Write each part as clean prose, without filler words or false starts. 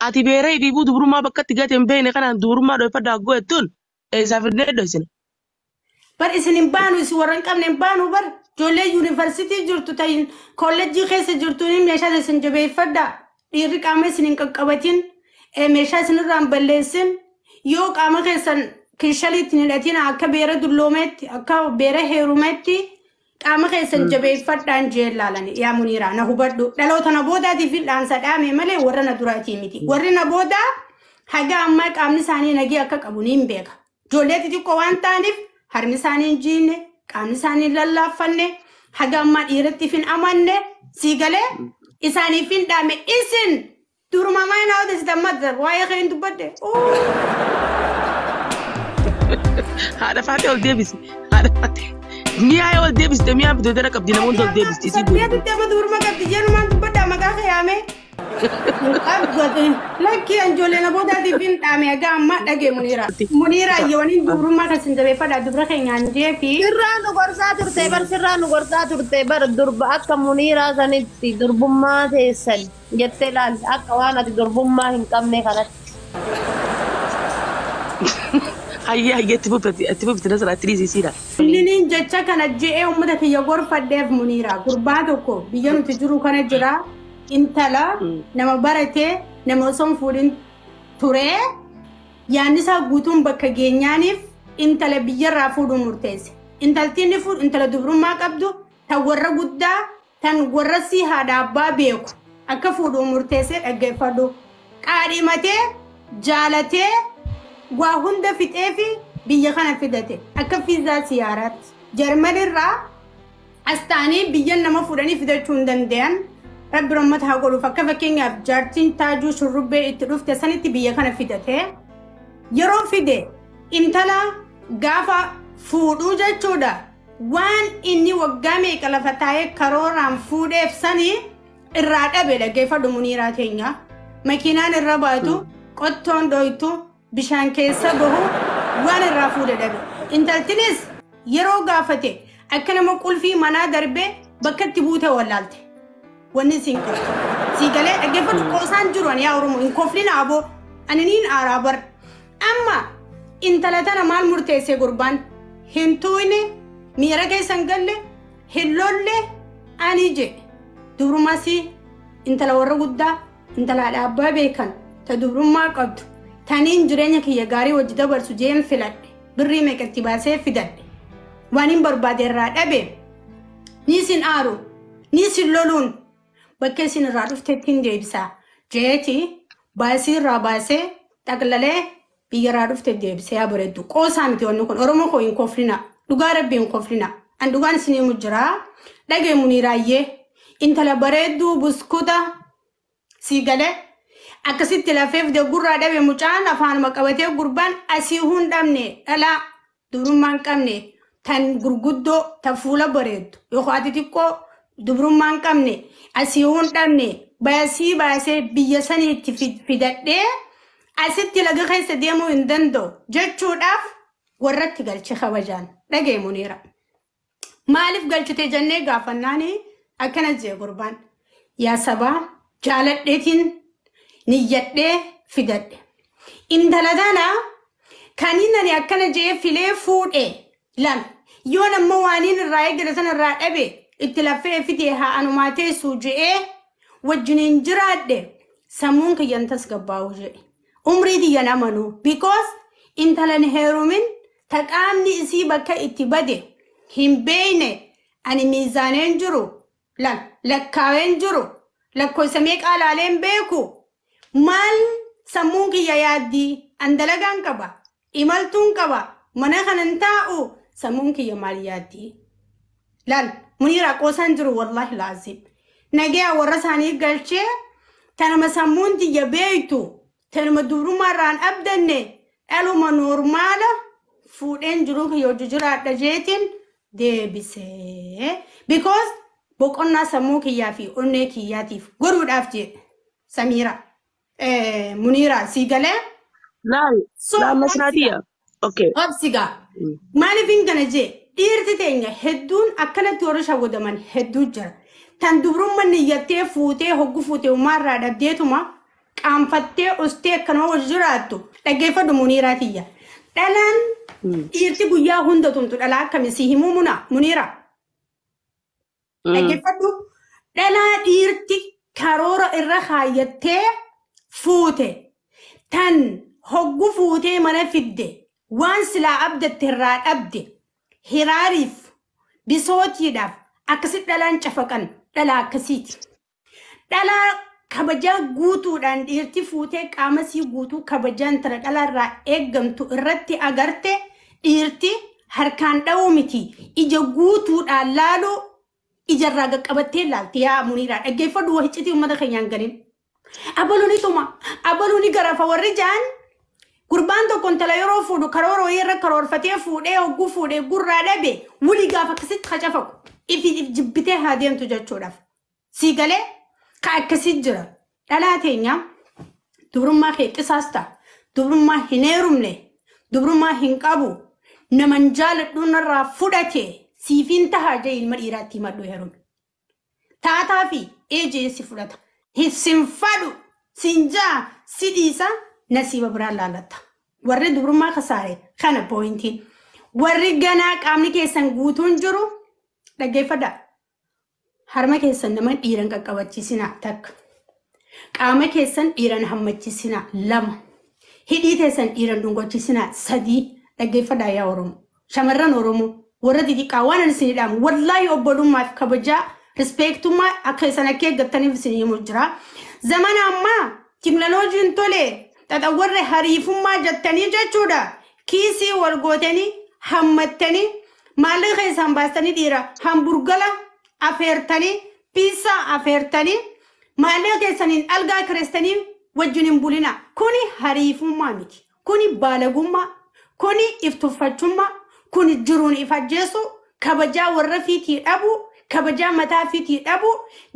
ati beeree fi dubrummaa bakkatti gate hin beekne kanaan dubrummaa dhoofadhaa go'ettuun eessaaf irree dhoysine. Bar isin hin baanu isin warra hin qabne hin baanu bar ijoollee yuunivarsiitii jirtu ta'in kolleejjii keessa jirtuun meeshaa isin jabeeffadhaa dhiirri qaama isin hin qaqqabatin meeshaa isin irraan balleessin yoo qaama keessan kirshaliitti hin hidhatin akka beera dulloomeetti akka beera heerumeetti qaama keessan jabeeffadhaan jeellaalani yaa Muniiraa na hubadhu dhaloota na boodaatiif dhaansa dhaame malee warra na duraatii miti warri na boodaa haga ammaa qaamni isaanii nagee akka qabu ni hin beeka ijoollee xixiqqoo waan ta'aniif harmi isaanii hin jiinne qaamni isaanii hin lallaaffanne haga ammaa dhiiratti hin amanne siigalee isaaniif hin dhaame isin duruma maa hin hawwate sitammadda waa'ee kee hin dubbadde. Haadha faatee ol deebisi haadha faatee. Miyaa ol deebiste miyaa bitoota qabdi namoota ol deebiste isii duuba. Miyaa tutteema duruma qabdi jeenumaan dubbaddaa maqaa kayaame. Qabgote lakki anjoolee na boodaatiif hin dhaame haga ammaa dhagee Muniiraa. Muniiraa yooniin durummaa kan sin jabeeffadhaa dubra keenyaan jeefi. Sirraa nu gorsaa turte bar sirraa nu gorsaa turte bar durba akka Muniiraa sanitti durbummaa teessan jettee ilaali akka waan ati durbummaa hin qabne kanatti. Hayya itti fufti nasara itti dhiisisiidha. Inni jecha kana je'ee uummata kiyya gorfadheef Muniiraa gurbaa tokko biyya nuti jiru kana jira intala nama baratee nama osoo hin fuudhin turee yaadni isaa guutuun bakka geenyaaniif intala biyyarraa fuudhuu murteesse. Intaltiin fuudhu intala dubrummaa qabdu tan warra guddaa tan warra si haadha abbaa beeku akka fuudhuu murteessee dhaggeeffadhu qaadhimatee jaalatee waa hunda fixee fi biyya kana fidate akka fiizaa siyaaraatti jarmanirraa astaanii biyya nama fuudhanii fidachuu hin danda'an rabbi rammata haa godhuuf akka fakkeenyaaf jaartiin taajuu shurrubbee itti dhufte sanitti biyya kana fidate yeroo fide intala gaafa fuudhuu jechuudha waan inni waggaa meeqa lafa taa'ee karooraan fuudheef sanii irraa dhabe dhaggeeffadhu Muniiraa keenya makiinaan irra baatu qottoon dhoytu bishaan keessa bahu waan irraa fuudhe dhabe intaltinis yeroo gaafate akka nama qulfii manaa darbee bakka itti buute wallaalte wanni siin qabdu siigalee dhaggeeffadhu qoosaan jiru ani yaa Oromoo hin koflina aboo aniniin aaraa bar amma intala tana maal murteessee gurbaan hin tuuyne miira keessan galle hin lolle ani jedhe dubrummaasii intala warra guddaa intala dhaabbaa beekan ta dubrummaa qabdu taniin jireenya kiyya gaarii wajji dabarsu jeen filadhe birrii meeqatti baasee fidadhe waan hin barbaade irraa dhabe ni sin aaru ni sin loluun bakka isin irraa dhuftetti hin deebisaa jeeti baasii irraa baasee dhaqlalee biyya irraa dhufte deebisee yaa bareeddu qoosaa miti wanni kun Oromoo koo hin koflina dhugaa rabbii hin koflina an dhugaan isin himu jira dhagee Muniiraayyee intala bareedduu buskuta siigalee akkasitti lafeef de gurraa dhabe mucaan afaanuma qabatee gurbaan asii hun dhabne dhalaa dubrummaan qabne tan gurguddoo tan fuula bareeddu yookaan ati xiqqoo dubrummaan qabne asii hun dhabne baasii baasee biyya saniitti fidadhee asitti laga keessa deemuu hin danda'u jechuudhaaf warratti galche kabajaan dhagee Muniira. Maaliif galchite jennee gaafannaani akkana jee gurbaan yaa sabaa jaaladheetiin niyyadhee fidadhe intala tana kaniin ani akkana jee filee fuudhe lama yoo namma waaniin irraa eegale sana irraa dhabe itti lafee fidee haa anumaa teessuu je'ee wajjiniin jiraadhe sammuun kiyyan tasgabbaa'u jedhe umrii tiyyan amanuu because intalan heerumin taqaamni isii bakka itti bade hin beeyne ani miizaaneen jiru lakkaaween jiru lakkoofsamee qaalaaleen beeku maal sammuun kiyya yaaddii andalagaan qaba imaltuun qaba mana kanan taa'u sammuun kiyya maal yaaddii laal Muniiraa qoosaan jiru wallahi laazim nagaya warra isaanii galchee tanuma sammuun tiyya beeytu tanuma dubrummaarraan abdanne dhaluma noormaala fuudheen jiruu kiyya hojii jiraadha jeetiin deebisee because boqonnaa sammuu kiyyaa fi onnee kiyyaatiif godhuudhaaf jedhe Samiira. Muniiraa siigalee laal masnaatiya okay obsigaa maaliifin kana jee dhiirti teenya hedduun akkanatti warra shawwadaman hedduu jira tan dubrummaa niyyattee fuutee hoggu fuutee umarraa dhabdeetuma qaanfattee ustee akkanuma wajji jiraattu dhaggeeffadhu Muniiraatiyya. Dhalaan dhiirti guyyaa hunda tumtu dhalaa akkamisii himuu Muniira. Dhaggeeffadhu dhalaa dhiirti karoora irra kaayyattee fuute tan hoggu fuutee mana fidde waan silaa abdatte irraa dhabde hiraariif bisootiidhaaf akkasit dhalaan cafaqan dhalaa akkasiiti. Dhalaa kabajaa guutuudhaan dhiirti fuutee qaamasii guutuu kabajaan tana dhalaarraa eeggamtu irratti agarte dhiirti harkaan dha'uu miti ija guutuudhaan laaluu ijarraa qaqqabattee laalti yaa Muniiraa dhaggeeffadhu wahicciti uummata keenyaan galiin. Abaluuni tuma abaluuni garafa warri jaan gurbaan tokkoon tala yeroo fuudhu karoora wayirra karoorfatee fuudhee hogguu fuudhee gurraa dhabe wuli gaafa akkasitti qacafaqu if jibbitee haa deemtu jechuudhaaf. Sii galee ka akkasitti jira dhalaa teenya dubrummaa kee qisaasta dubrummaa hin heerumne dubrummaa hin qabu naman jaaladhu narraa fudhate siifin tahaa jee ilma dhiiraatti himadhu heerume. Taataa fi eejeessi fudhata. Hisin fadhu sinjaa sidiisa nasiba biraan laalatta. Warri dubrummaa kasaare kana pooyintiin. Warri ganaa qaamni keessan guutuun jiru dhaggeeffadha. Harma keessan nama dhiiran qaqqabachiisinaa takka. Qaama keessan dhiiran hammachiisinaa lama. Hidhii keessan dhiiran dhungochiisinaa sadii dhaggeeffadha yaa Oromoo. Shamarran Oromoo warra xixiqqaa waan ani isin jedhamu wallaahi obbolummaaf kabajaa respectuma akka isan akka eeggataniif isin himu jira. Zamana ammaa teknooloojiin tole xaxawarre hariifummaa jettanii jechuudha. Kiisii wal gootanii hammattanii maallaqa keessan baastanii dhiira hamburgala afeertanii piisaa afeertanii maallaqa keessaniin algaa kireessanii wajjin hin bulina. Kuni hariifummaa miti. Kuni baalagummaa. Kuni iftuffachummaa. Kuni jiruun ifajjeessu kabajaa warra fiitii dhabu. Kabajaa mataa fiitii dhabu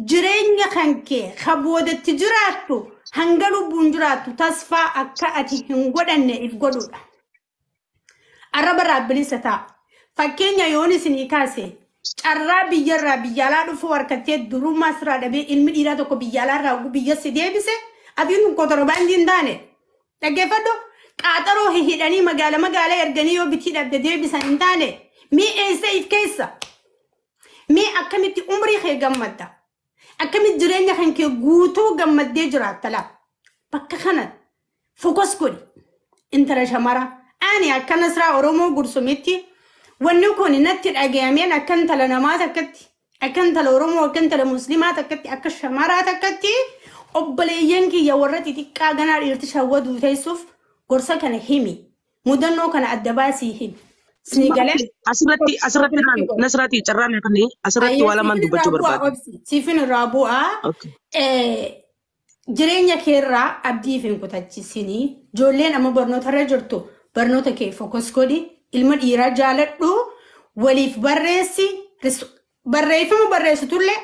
jireenya kankee kaboodatti jiraattu hanga lubbuun jiraattu tasfaa akka ati hin godhanne if godhuudha. Arraba raabbilisa ta'a. Fakkeenya yoon isinii kaase carraa biyyarraa biyyaalaa dhufu harkattee durummaa siraa dhabee ilmi dhiiraa tokko biyyaalarraa biyya si deebise atiin kun kotorbaandii hin taane. Dhaggeeffadhu qaaxaroo hidhanii magaala erganii yoo bitii dhabde deebisan hin taane mii eessa if keessa. Mee akkamitti umrii kee gammadda akkamitti jireenya kan kee guutuu gammaddee jiraatta laa bakka kana fokus godhi intala shamara ani akka Nasraa Oromoo Gursumitti wanni kun natti dhagayameen akka intala namaa takkatti akka intala Oromoo akka intala Muslimaa takkatti akka shamaraa takkatti obboleeyyan kiyya warra xixiqqaa ganaa dhiirti shawwaduu teessuuf gorsa kana himi mudannoo kana adda baasii himi. Asirratti Nasraati carraan kan asirratti waa lamaan dubbachuu barbaadu. Siifin irraa bu'aa jireenya keerraa abdii fi kutachiisinii ijoolleen amma barnoota irra jirtu barnoota kee fokus godhi ilma dhiiraa jaaladhu waliif barreessi barreeffama barreessitullee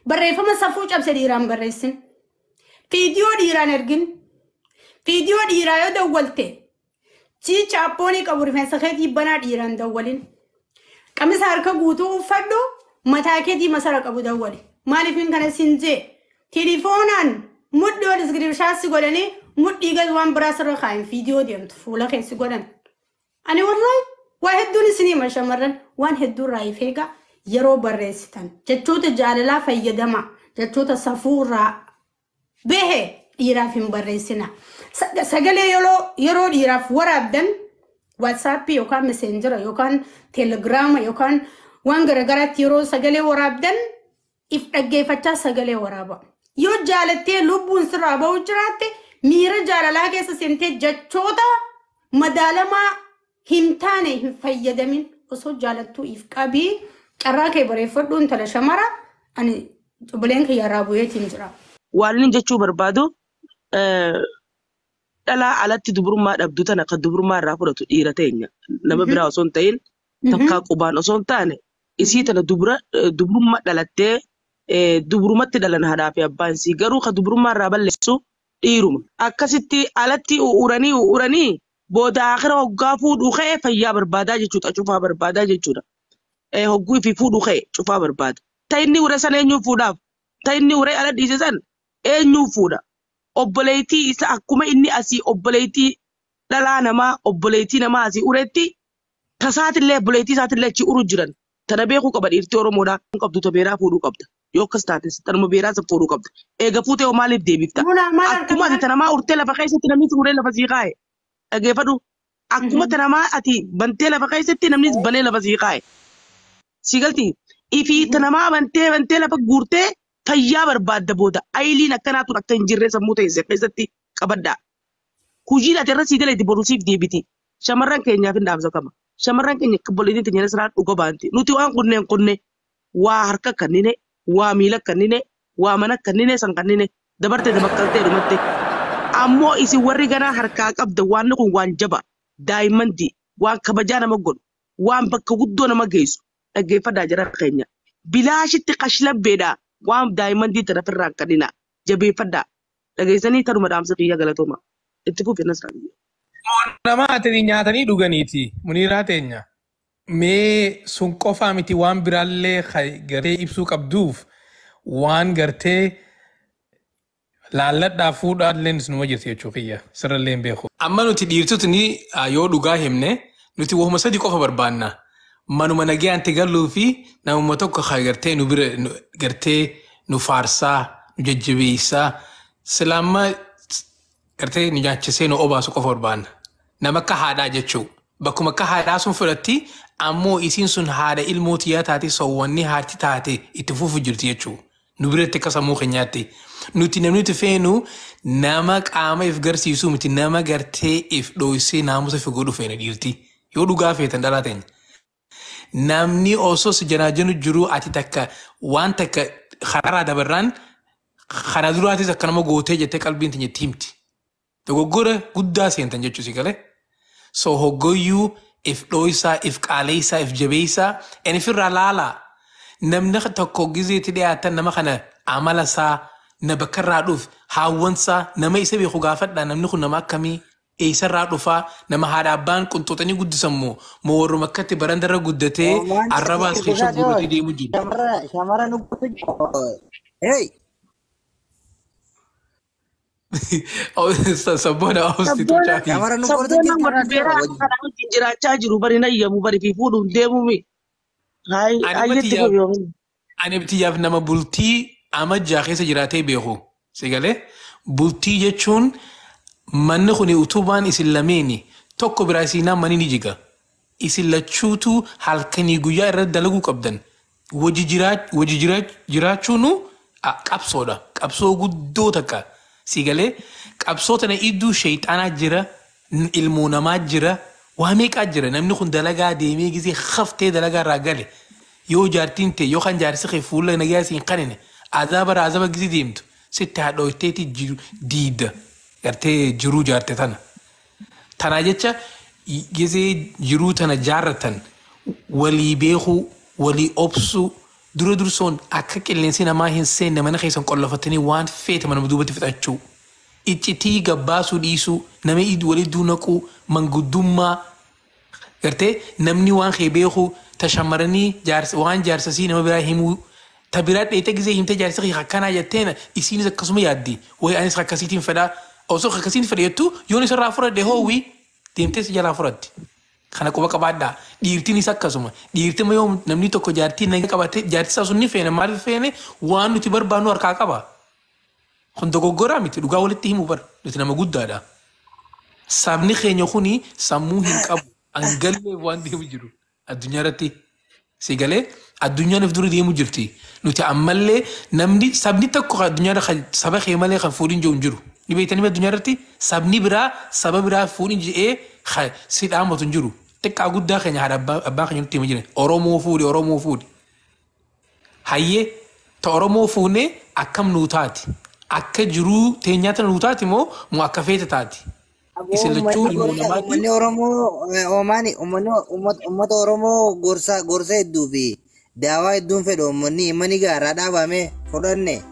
barreeffama safuu cabse dhiiraan barreessin viidiyoo dhiiraan ergin viidiyoo dhiiraa yoo dawwalte. Cicha appooni qabu rifeensa keetii banaa dhiiraan dawwalin. Qamisa harka guutuu uffadhu mataa keetii masara qabu dawwali. Maaliifin kana sinjee telefoonaan mudhii ol iskiriipshaassi godhanii mudhii gad waan biraa sirra kaa'in viidiyoo deemtu fuula keessi godhan. Ani wallahi waa hedduun isinii ma shamarran waan hedduu irraa ifeega yeroo barreessitan jechoota jaalalaa fayyadama jechoota safuurraa behe dhiiraaf hin barreessina. Sagalee yeroo dhiiraaf waraabdan WhatsApp yookaan Messenger yookaan Telegram yookaan waan garagaraatti yeroo sagalee waraabdan if dhaggeeffachaa sagalee waraaba. Yoo jaalattee lubbuun sirraa ba'u jiraatte miira jaalalaa keessa seentee jechoota madaalamaa hin taane hin fayyadamin osoo jaalattuu if qabii carraa kee bareeffadhuun tala shamara ani obboleen kiyya irraa bu'eetiin jira. Waan jechuu barbaadu dhalaa alatti dubrummaa dhabdu tana kan dubrummaa irraa fudhatu dhiira teenya nama biraa osoo hin ta'in takkaa qubaan osoo hin taane isii tana dubrummaa dhalattee dubrumatti dhalan haadhaa fi abbaan isii garuu kan dubrummaa irraa balleessu dhiiruma akkasitti alatti uranii booda akhira hoggaa fuudhuu ka'e fayyaa barbaadaa jechuudha cufaa barbaadaa jechuudha hogguu fi fuudhuu ka'e cufaa barbaada ta'inni ure san eenyuu fuudhaaf ta'inni ure ala dhiise san eenyuu fuudha obboleettii isa akkuma inni asii obboleettii dhalaa namaa obboleettii namaa asii uretti tasaatillee obboleettii isaatillee achi uru jiran tana beekuu qaba dhiirtii Oromoodhaa qabdu tabeeraa fuudhuu qabda yoo akkas taates tanuma beeraa isa fuudhuu qabda eega fuutee hoo maaliif deebifta akkuma ati tanamaa urtee lafa keessatti namni fuudhee lafa sii kaa'e dhageeffadhu akkuma tanamaa ati bantee lafa keessatti namni banee lafa sii kaa'e sigalti ifi tanamaa bantee lafa guurtee fayyaa barbaadda booda ayiliin akkanaatu akka hin jirre sammuu ta'e keessatti qabadda hujii ati irra sii galee itti boruusiif deebiti shamarran keenyaaf hin dhaamsa qaba shamarran keenya obboleettiin teenya siraan dhuga baanti nuti waan kunne waa harka kannine waa miila kannine waa mana kannine san kannine dabarte dabakkaltee dhumatte ammoo isin warri ganaa harkaa qabda waan kun waan jaba daa'immanti waan kabajaa nama godhu waan bakka guddoo nama geessu dhaggeeffadhaa jara keenya bilaashitti qashlabbeedha waan daa'immanti tarafirraa kannina jabeeffadhaa dhageessanii tanuma dhaamsa kiyya galatooma itti fufi nasraan nama atanii nyaatanii dhuganiiti muniiraa teenya mee sun qofaa miti waan biraallee gartee ibsuu qabduuf waan gartee laalladhaa fuudhaalleen numa jirti jechuu kiyya sirrallee hin beeku. Amma nuti dhiirtotni yoo dhugaa himne nuti wahuma sadi qofa barbaanna manuma nagayaanti galluu fi namuma tokko gartee nu bira gartee nu faarsaa nu jajjabeessaa silaamma gartee nu nyaachisee nu obaasu qofa barbaanna nama akka haadhaa jechuu bakkuma akka haadhaa sun fudhatti ammoo isiin sun haadha ilmootiyaa taate sowwanni haati taate itti fufu jirti jechuu nu biratti akka sammuu keenyaatti nuti namni itti feenu nama qaama if garsiisuu miti nama gartee if dhoysee naamusa fi godhu feena dhiirti yoo dhugaa feetan dhalaa teenya. Namni osoo si janaajanu jiru ati takka waan takka karaa dabarraan kana duraatis akka nama gootee jettee qalbiin teenya itti himti. Dogoggora guddaa seentan jechuusi galee. So hoggoyyuu if dhoysaa, if qaaleessaa, if jabeessaa, ifirraa laalaa. Namni tokko gizeetti dhiyaatan nama kana amala isaa na bakkarraa dhuuf haawwansaa nama isa beeku gaafadhaa namni kun nama akkamii eessarraa dhufaa nama haadha abbaan qunxuuxanii guddisan moo warruma akkatti barandarra guddatee arrabaas keessa guuratee deemu jiru. Shamara nu guutu hey. Sabboona oolsitu caafi. Shamara nu guutu jiraachaa jiru bari nayyamu bari fi fuudhuun deemumi. Ani bitiyyaaf nama bultii amajjaa keessa jiraatee beeku. Sigalee bultii jechuun manni kuni utubaan isin lameeni tokko biraa isinaa mani ni jiga. Isin lachuutu halkanii guyyaa irratti dalaguu qabdan. Wajji jiraachuunu qabsoodha. Qabsoo guddoo takka. Sigalee qabsoo tana iddoo sheexaanaa jira, ilmoo namaa jira, waa meeqaa jira. Namni kun dalagaa deemee gisee haftee dalagaa irraa gale. Yoo jaartiin ta'e yoo kan jaarsi kee fuula nagaa isin kanine azaba gisee deemtu sitti haadhoofteeti diida. Gartee jiruu jaarte tana. Tana jecha gisee jiruu tana jaarratan walii beekuu, walii obsuu, dura dursoon akka qilleensi namaa hin seenne mana keessan qollafatanii waan feete mana duubatti fixachuu. Iccitii gabbaasuu dhiisuu, nama walii duunaquu, manguddummaa. Gartee namni waan kee beekuu tashammaranii waan jaarsasii nama biraa himuu. Tabiraa dheete gisee himtee jaarsa kee akkanaa jetteena isiinis akkasuma yaaddi. Wayi anis akkasiitiin fedhaa. Osoo akkasiin fedheettu yoon isarraa fudhadhe hoowwii deemtee si jalaa fudhatti. Kana quba qabaadhaa. Dhiirtiinis akkasuma. Dhiirtima yoo namni tokko jaartii naga qabate jaartisaa sun ni feene maaliif feene waan nuti barbaannu harkaa qaba. Kun dogoggoraa miti dhugaa walitti himuu bara. Nuti nama guddaadha. Sabni keenya kuni sammuu hin qabu. Angallee waan deemu jiru. Addunyaa irratti. Sigalee addunyaan if dura deemu jirti. Nuti ammallee namni sabni tokko addunyaa irra saba kee malee kan fuudhin jiru hin jiru. Ni beektanii addunyaa irratti sabni biraa saba biraa fuudhin ji'ee si dhaamatu hin jiru. Xiqqaa guddaa keenya haadha abbaa keenya nutti hima jiran Oromoo fuudhi. Hayyee ta Oromoo fuunee akkam nuu taati. Akka jiruu teenyaata nuu taati moo akka feete taati. Isin lachuu ilmoo namaati. Uummanni Oromoo Oomaani uummata Oromoo gorsa hedduu fi daawaa hedduun fedhu uummanni mani gaaraa dhaabame fudhanne.